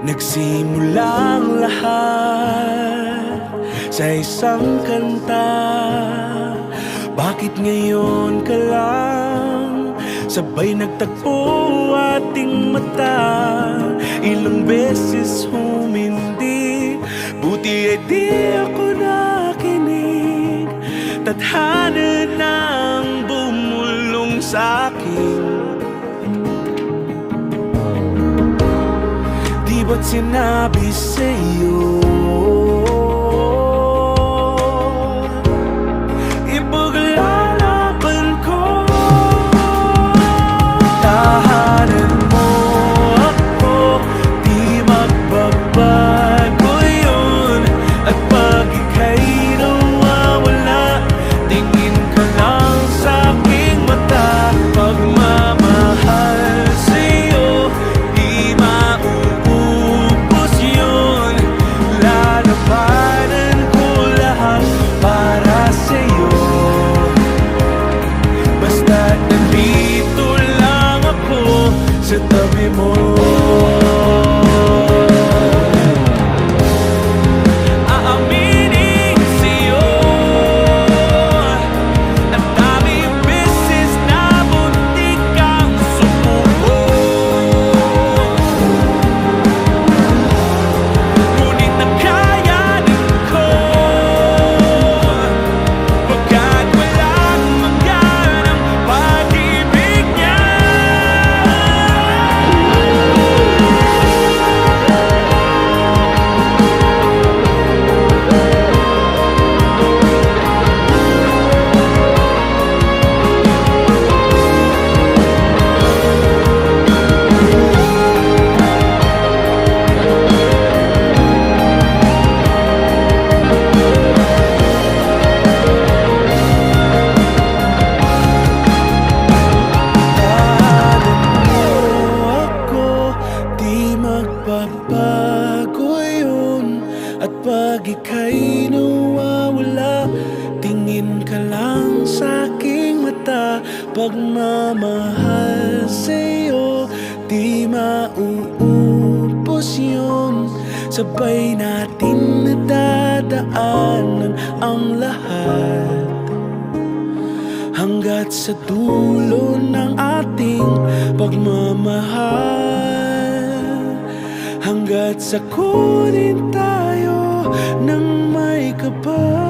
Nagsimulang lahat sa isang kanta. Bakit ngayon ka lang sabay nagtagpo ating mata? Ilang beses humindi, buti ay di ako nakinig. Tadhana nang bumulong sa'kin. Di ba't sinabi sa'yo ipaglalaban ko? Tahanan mo ako, di magbabago yun. At pag ika'y nawawala, tingin ka lang sa'king mata. Pagmamahal sa'yo, di mauubos yun. Lalabanan ko lahat para sa'yo. Basta't nandito lang ako sa tabi mo. Aaminin sa'yo, ang daming beses na muntik kang sumuko. Ngunit nakayanin ko, pagkat walang mangyan ang pag-ibig niya. Magbabago yun. At pag ika'y nawawala, tingin ka lang sa'king mata. Pagmamahal sa'yo, di mauubos yun. Sabay natin nadadaanan ang lahat, hanggat sa dulo ng ating pagmamahal. Hanggat sa kunin tayo ng may kapal.